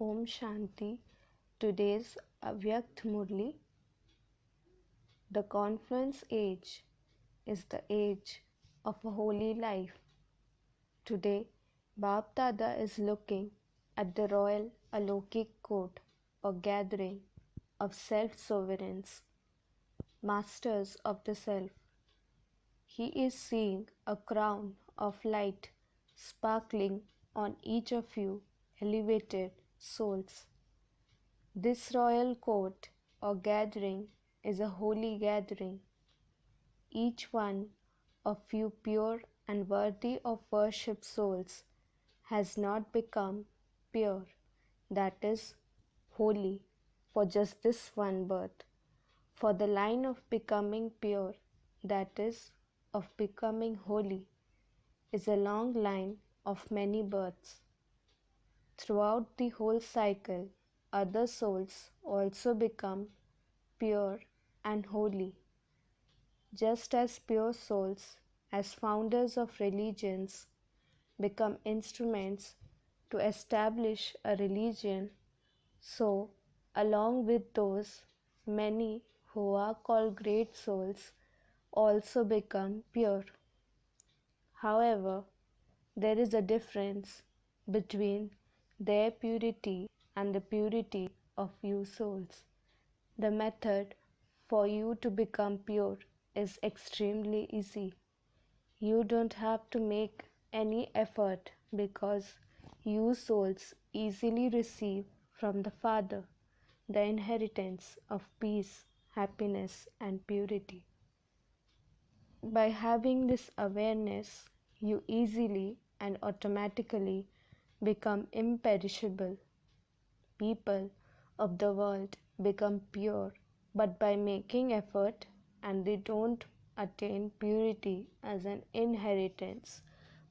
Om Shanti. Today's Avyakt Murli. The confluence age is the age of a holy life. Today, Bap Dada is looking at the Royal Alokik Court, or gathering of self-sovereigns, masters of the self. He is seeing a crown of light sparkling on each of you elevated souls. This royal court or gathering is a holy gathering. Each one of you pure and worthy of worship souls has not become pure, that is, holy, for just this one birth. For the line of becoming pure, that is, of becoming holy, is a long line of many births. Throughout the whole cycle, other souls also become pure and holy. Just as pure souls, as founders of religions, become instruments to establish a religion, so, along with those, many who are called great souls also become pure. However, there is a difference between their purity and the purity of you souls. The method for you to become pure is extremely easy. You don't have to make any effort because you souls easily receive from the Father the inheritance of peace, happiness, and purity. By having this awareness, you easily and automatically become imperishable. People of the world become pure, but by making effort, and they don't attain purity as an inheritance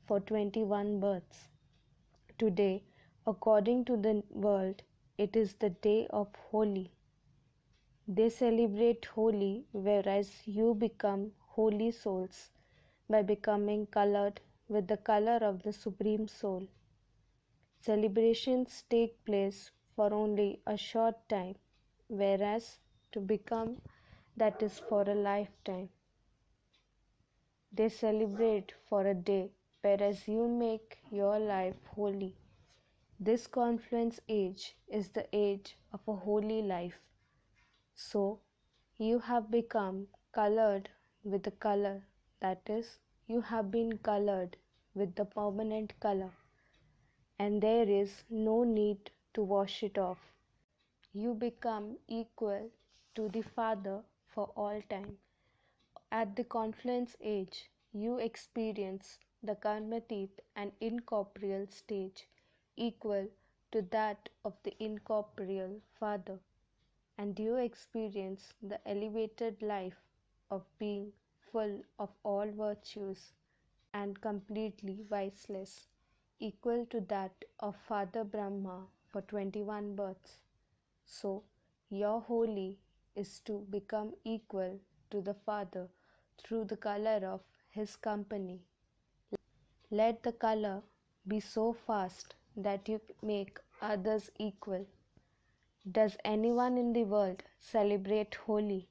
for 21 births. Today, according to the world, it is the day of Holi. They celebrate Holi, whereas you become holy souls by becoming colored with the color of the Supreme Soul. Celebrations take place for only a short time, whereas to become, that is for a lifetime. They celebrate for a day, whereas you make your life holy. This confluence age is the age of a holy life. So, you have become colored with the color, that is, you have been colored with the permanent color, and there is no need to wash it off. You become equal to the Father for all time. At the confluence age, you experience the karmatit and incorporeal stage equal to that of the incorporeal Father, and you experience the elevated life of being full of all virtues and completely viceless, equal to that of Father Brahma for 21 births. So, your holy is to become equal to the Father through the color of his company. Let the color be so fast that you make others equal. Does anyone in the world celebrate Holi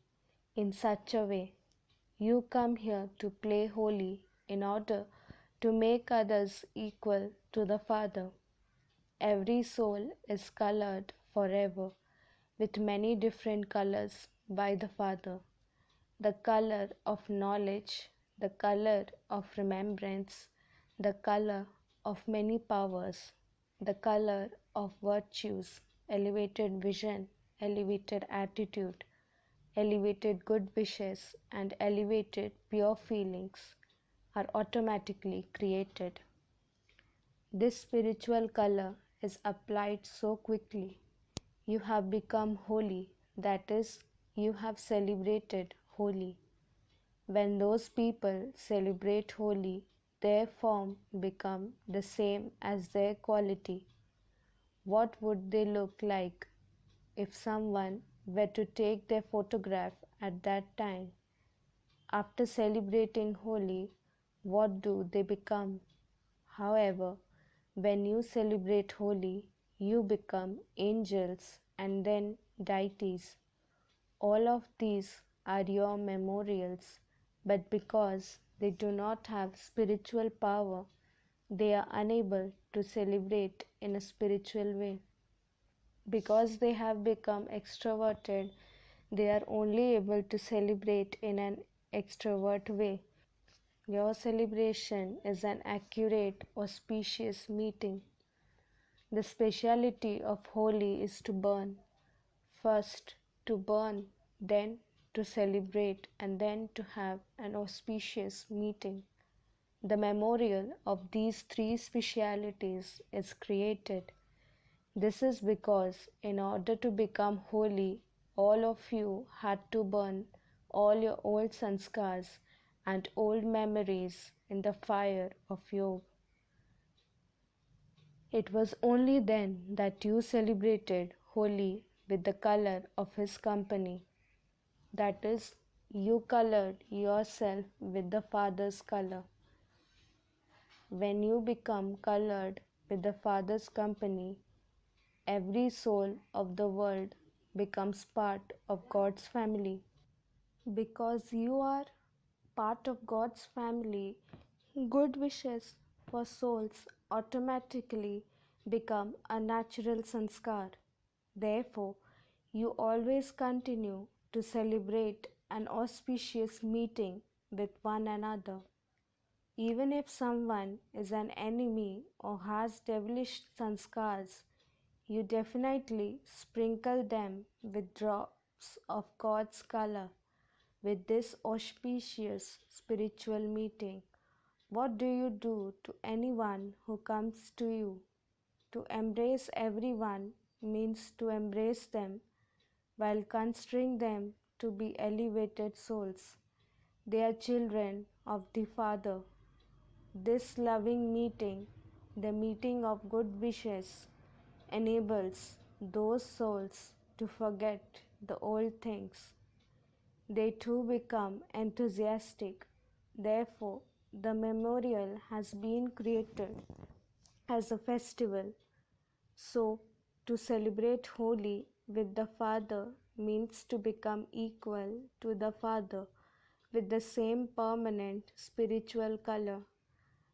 in such a way? You come here to play Holi in order to make others equal to the Father. Every soul is colored forever with many different colors by the Father. The color of knowledge, the color of remembrance, the color of many powers, the color of virtues, elevated vision, elevated attitude, elevated good wishes, and elevated pure feelings are automatically created. This spiritual color is applied so quickly. You have become holy, that is, you have celebrated Holi. When those people celebrate Holi, their form become the same as their quality. What would they look like if someone were to take their photograph at that time? After celebrating Holi, what do they become? However, when you celebrate Holi, you become angels and then deities. All of these are your memorials, but because they do not have spiritual power, they are unable to celebrate in a spiritual way. Because they have become extroverted, they are only able to celebrate in an extrovert way. Your celebration is an accurate, auspicious meeting. The speciality of Holi is to burn. First to burn, then to celebrate, and then to have an auspicious meeting. The memorial of these three specialities is created. This is because in order to become holy, all of you had to burn all your old sanskars and old memories in the fire of yoga. It was only then that you celebrated Holi with the color of his company. That is, you colored yourself with the Father's color. When you become colored with the Father's company, every soul of the world becomes part of God's family. Because you are part of God's family, good wishes for souls automatically become a natural sanskar. Therefore, you always continue to celebrate an auspicious meeting with one another. Even if someone is an enemy or has devilish sanskars, you definitely sprinkle them with drops of God's color with this auspicious spiritual meeting. What do you do to anyone who comes to you? To embrace everyone means to embrace them while considering them to be elevated souls. They are children of the Father. This loving meeting, the meeting of good wishes, enables those souls to forget the old things. They too become enthusiastic. Therefore, the memorial has been created as a festival. So, to celebrate Holi with the Father means to become equal to the Father with the same permanent spiritual color.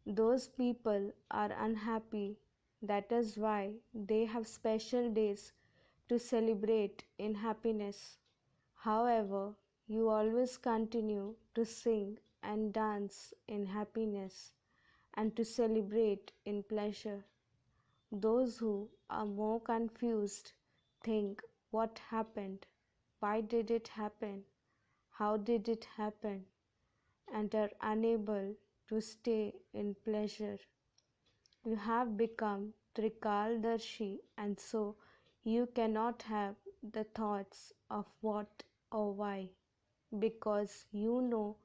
Those people are unhappy. That is why they have special days to celebrate in happiness. However, you always continue to sing and dance in happiness and to celebrate in pleasure. Those who are more confused think, what happened? Why did it happen? How did it happen? And are unable to stay in pleasure. You have become Trikaldarshi, and so you cannot have the thoughts of what or why, because you know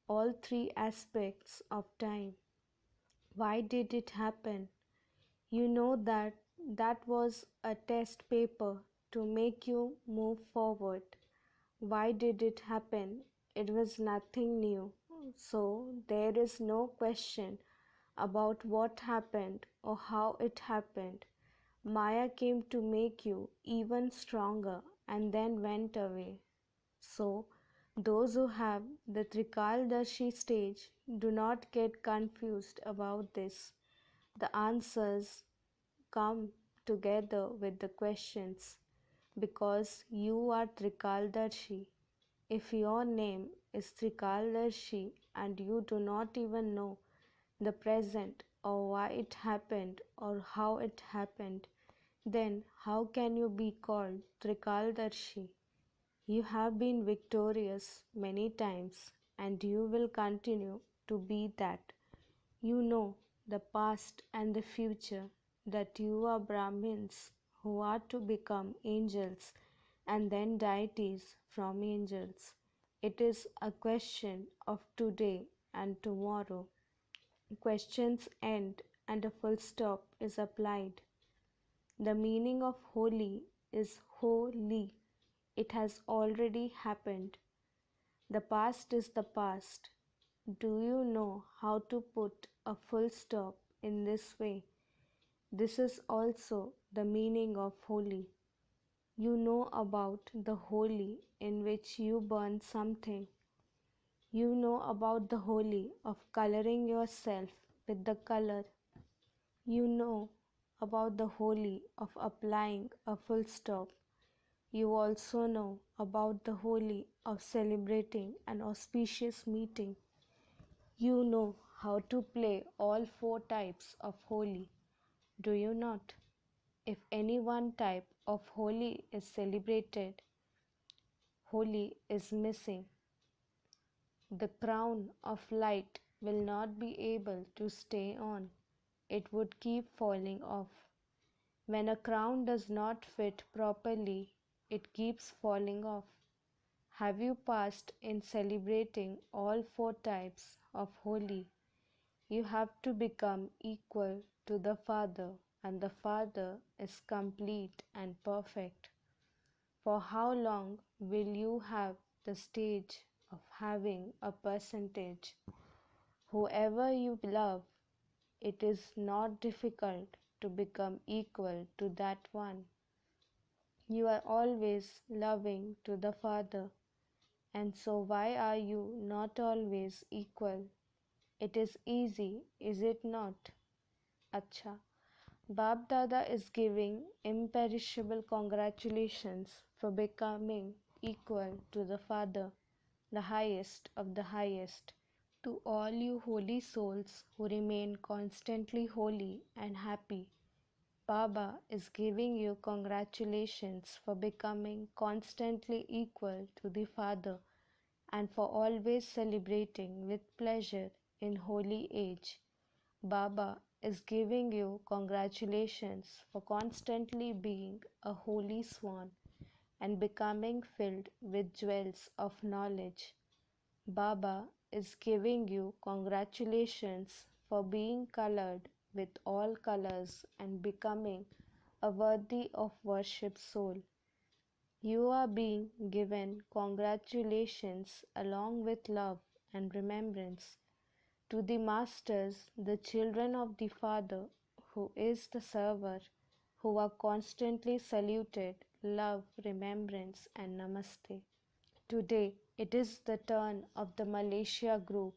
all three aspects of time. Why did it happen? You know that that was a test paper to make you move forward. Why did it happen? It was nothing new. So there is no question about what happened or how it happened. Maya came to make you even stronger and then went away. So, those who have the Trikaldarshi stage do not get confused about this. The answers come together with the questions because you are Trikaldarshi. If your name is Trikaldarshi and you do not even know the present or why it happened or how it happened, then how can you be called Trikaldarshi? You have been victorious many times and you will continue to be that. You know the past and the future, that you are Brahmins who are to become angels and then deities from angels. It is a question of today and tomorrow. Questions end and a full stop is applied. The meaning of holy is holy. It has already happened. The past is the past. Do you know how to put a full stop in this way? This is also the meaning of holy. You know about the holy in which you burn something. You know about the holy of coloring yourself with the color. You know about the holy of applying a full stop. You also know about the holy of celebrating an auspicious meeting. You know how to play all four types of holy, do you not? If any one type of holy is celebrated, holy is missing. The crown of light will not be able to stay on. It would keep falling off. When a crown does not fit properly, it keeps falling off. Have you passed in celebrating all four types of holy? You have to become equal to the Father, and the Father is complete and perfect. For how long will you have the stage of having a percentage? Whoever you love, it is not difficult to become equal to that one. You are always loving to the Father, and so why are you not always equal? It is easy, is it not? Acha. Bab Dada is giving imperishable congratulations for becoming equal to the Father, the highest of the highest. To all you holy souls who remain constantly holy and happy, Baba is giving you congratulations for becoming constantly equal to the Father and for always celebrating with pleasure in holy age. Baba is giving you congratulations for constantly being a holy swan and becoming filled with jewels of knowledge. Baba is giving you congratulations for being colored with all colors and becoming a worthy of worship soul. You are being given congratulations along with love and remembrance. To the masters, the children of the Father, who is the server, who are constantly saluted, love, remembrance, and namaste. Today it is the turn of the Malaysia group,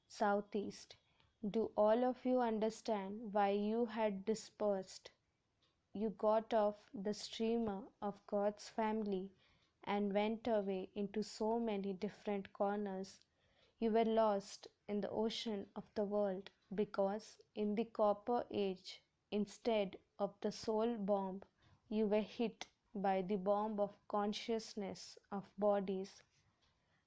Southeast. Do all of you understand why you had dispersed? You got off the steamer of God's family and went away into so many different corners. You were lost in the ocean of the world because in the copper age, instead of the soul bomb, you were hit by the bomb of consciousness of bodies.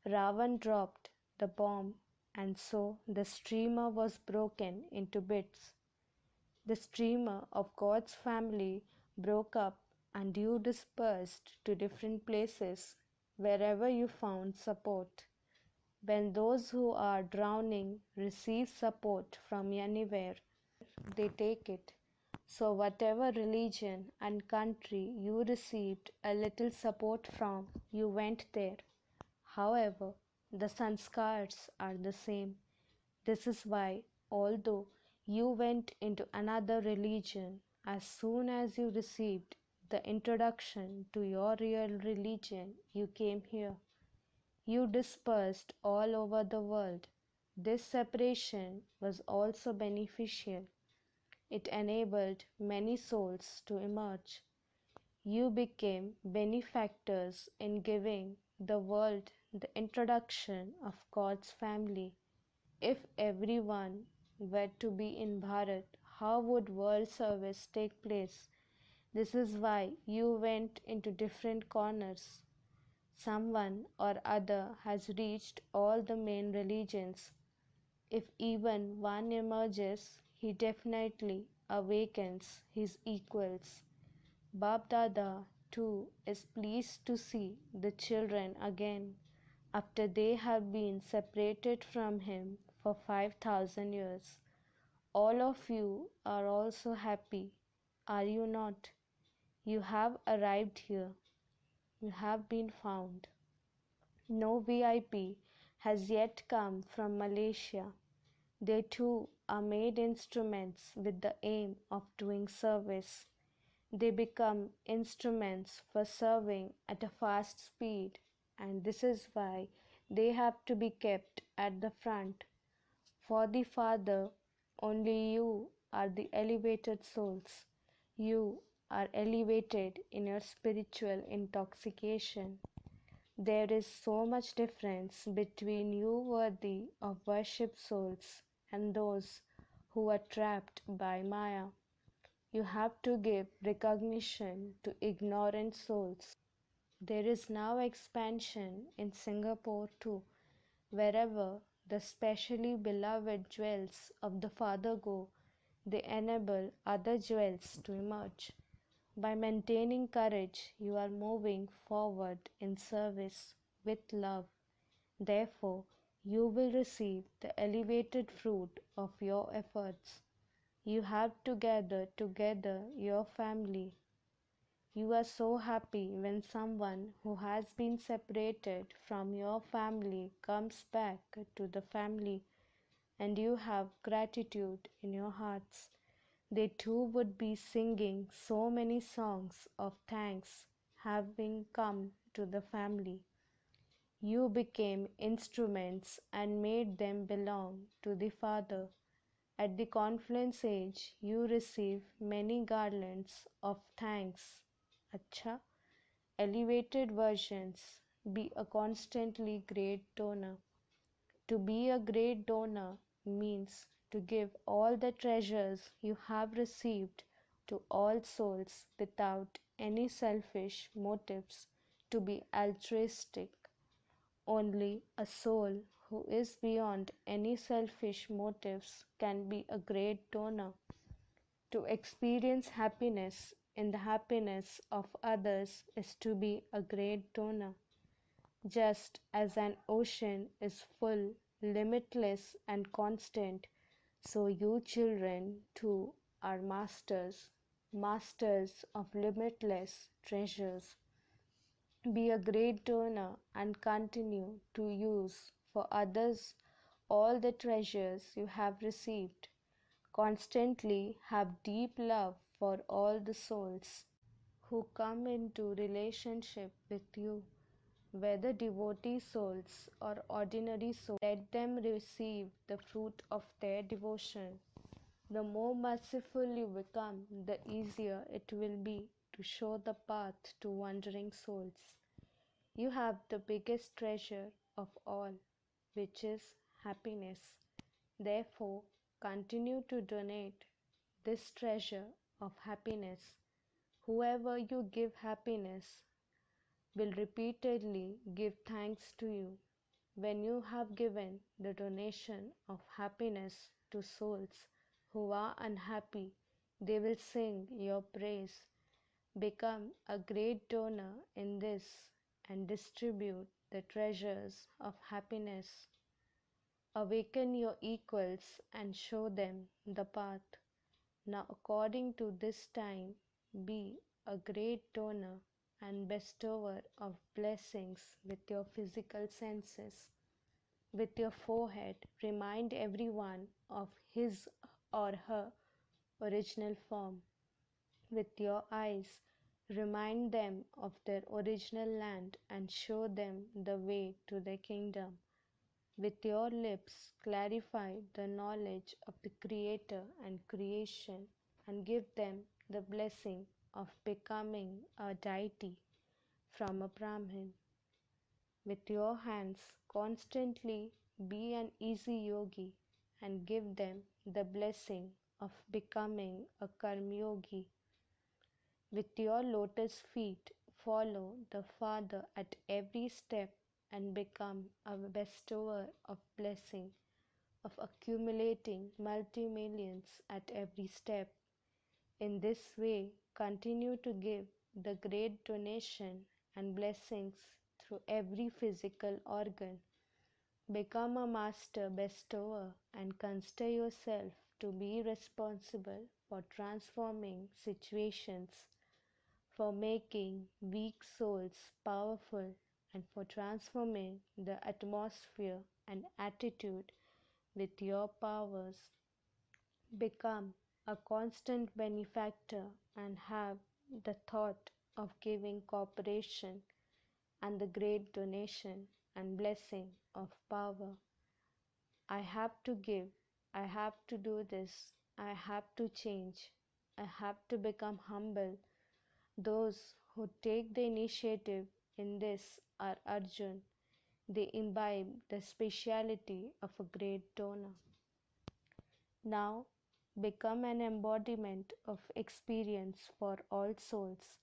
Ravan dropped the bomb, and so the streamer was broken into bits. The streamer of God's family broke up, and you dispersed to different places wherever you found support. When those who are drowning receive support from anywhere, they take it. So, whatever religion and country you received a little support from, you went there. However, the sanskars are the same. This is why, although you went into another religion, as soon as you received the introduction to your real religion, you came here. You dispersed all over the world. This separation was also beneficial. It enabled many souls to emerge. You became benefactors in giving the world the introduction of God's family. If everyone were to be in Bharat, how would world service take place? This is why you went into different corners. Someone or other has reached all the main religions. If even one emerges, he definitely awakens his equals. Bab Dada, too, is pleased to see the children again after they have been separated from him for 5,000 years. All of you are also happy, are you not? You have arrived here. You have been found. No VIP has yet come from Malaysia. They too are made instruments with the aim of doing service. They become instruments for serving at a fast speed, and this is why they have to be kept at the front. For the Father, only you are the elevated souls. You are elevated in your spiritual intoxication. There is so much difference between you worthy of worship souls and those who are trapped by Maya. You have to give recognition to ignorant souls. There is now expansion in Singapore too. Wherever the specially beloved jewels of the Father go, they enable other jewels to emerge. By maintaining courage, you are moving forward in service with love. Therefore, you will receive the elevated fruit of your efforts. You have to gather together your family. You are so happy when someone who has been separated from your family comes back to the family, and you have gratitude in your hearts. They too would be singing so many songs of thanks having come to the family. You became instruments and made them belong to the Father. At the confluence age, you receive many garlands of thanks. Acha, elevated versions. Be a constantly great donor. To be a great donor means to give all the treasures you have received to all souls without any selfish motives, to be altruistic. Only a soul who is beyond any selfish motives can be a great donor. To experience happiness in the happiness of others is to be a great donor. Just as an ocean is full, limitless, and constant, so you children too are masters, masters of limitless treasures. Be a great donor and continue to use for others all the treasures you have received. Constantly have deep love for all the souls who come into relationship with you, whether devotee souls or ordinary souls. Let them receive the fruit of their devotion. The more merciful you become, the easier it will be to show the path to wandering souls. You have the biggest treasure of all, which is happiness. Therefore, continue to donate this treasure of happiness. Whoever you give happiness will repeatedly give thanks to you. When you have given the donation of happiness to souls who are unhappy, they will sing your praise. Become a great donor in this and distribute the treasures of happiness. Awaken your equals and show them the path. Now, according to this time, be a great donor and bestower of blessings with your physical senses. With your forehead, remind everyone of his or her original form. With your eyes, remind them of their original land and show them the way to their kingdom. With your lips, clarify the knowledge of the Creator and creation and give them the blessing of becoming a deity from a Brahmin. With your hands, constantly be an easy yogi and give them the blessing of becoming a karmyogi. With your lotus feet, follow the Father at every step and become a bestower of blessing, of accumulating multi-millions at every step. In this way, continue to give the great donation and blessings through every physical organ. Become a master bestower and consider yourself to be responsible for transforming situations, for making weak souls powerful, and for transforming the atmosphere and attitude with your powers. Become a constant benefactor and have the thought of giving cooperation and the great donation and blessing of power. I have to give, I have to do this, I have to change, I have to become humble. Those who take the initiative in this are Arjun. They imbibe the speciality of a great donor. Now become an embodiment of experience for all souls.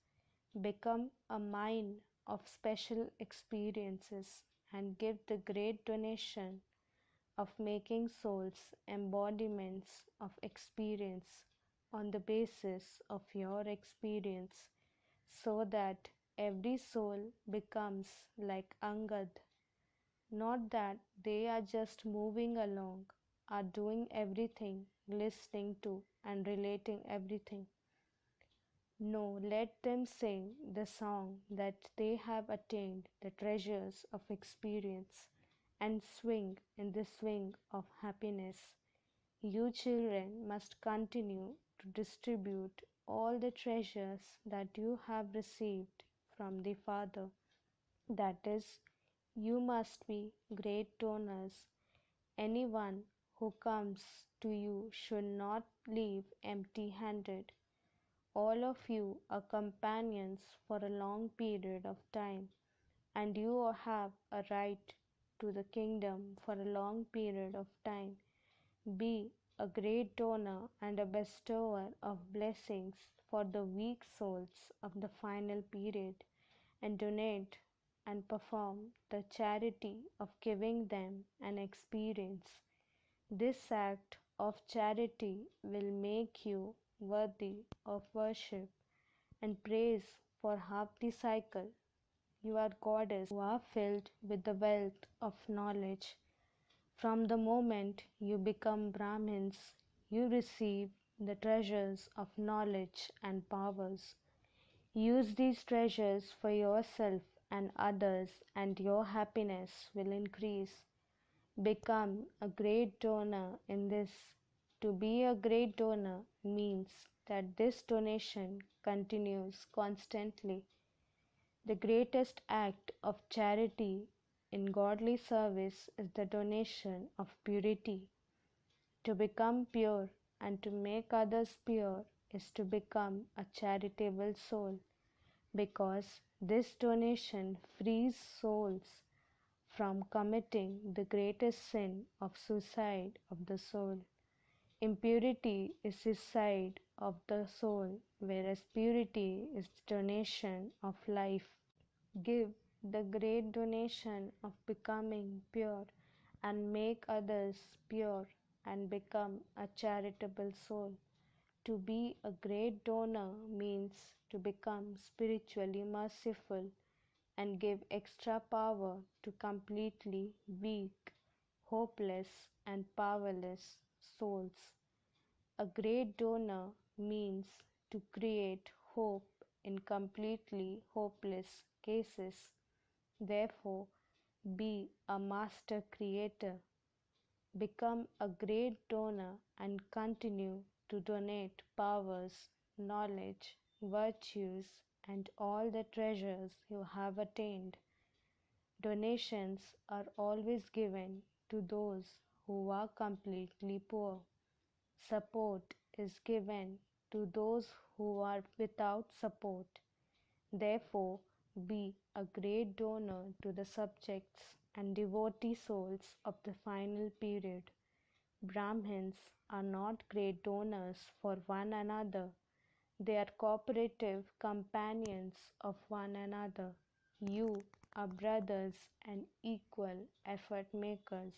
Become a mine of special experiences and give the great donation of making souls embodiments of experience on the basis of your experience, so that every soul becomes like Angad. Not that they are just moving along, are doing everything, listening to and relating everything. No, let them sing the song that they have attained the treasures of experience and swing in the swing of happiness. You children must continue to distribute all the treasures that you have received from the Father. That is, you must be great donors. Anyone who comes to you should not leave empty handed. All of you are companions for a long period of time, and you have a right to the kingdom for a long period of time. Be a great donor and a bestower of blessings for the weak souls of the final period, and donate and perform the charity of giving them an experience. This act of charity will make you worthy of worship and praise for half the cycle. You are goddess who are filled with the wealth of knowledge. From the moment you become Brahmins, you receive the treasures of knowledge and powers. Use these treasures for yourself and others, and your happiness will increase. Become a great donor in this. To be a great donor means that this donation continues constantly. The greatest act of charity in godly service is the donation of purity. To become pure and to make others pure is to become a charitable soul, because this donation frees souls from committing the greatest sin of suicide of the soul. Impurity is suicide of the soul, whereas purity is the donation of life. Give the great donation of becoming pure and make others pure and become a charitable soul. To be a great donor means to become spiritually merciful and give extra power to completely weak, hopeless, and powerless souls. A great donor means to create hope in completely hopeless cases. Therefore, be a master creator. Become a great donor and continue to donate powers, knowledge, virtues, and all the treasures you have attained. Donations are always given to those who are completely poor. Support is given to those who are without support. Therefore, be a great donor to the subjects and devotee souls of the final period. Brahmins are not great donors for one another. They are cooperative companions of one another. You are brothers and equal effort makers,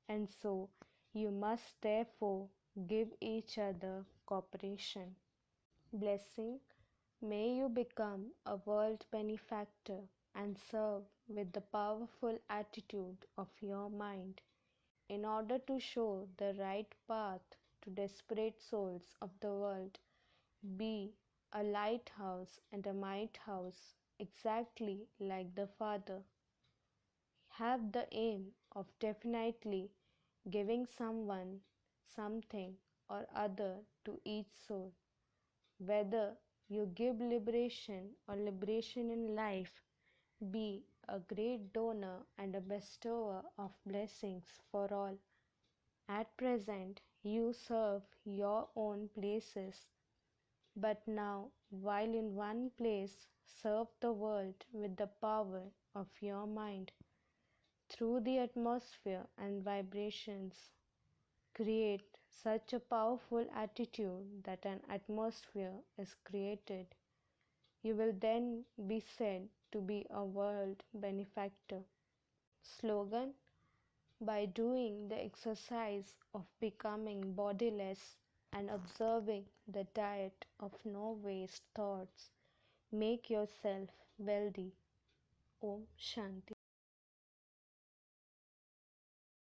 and so you must therefore give each other cooperation. Blessing, may you become a world benefactor and serve with the powerful attitude of your mind in order to show the right path to desperate souls of the world. Be a lighthouse and a might house, exactly like the Father. Have the aim of definitely giving someone something or other to each soul. Whether you give liberation or liberation in life, be a great donor and a bestower of blessings for all. At present, you serve your own places, but now, while in one place, serve the world with the power of your mind. Through the atmosphere and vibrations, create such a powerful attitude that an atmosphere is created. You will then be said to be a world benefactor. Slogan: by doing the exercise of becoming bodiless and observing the diet of no waste thoughts, make yourself wealthy. Om Shanti.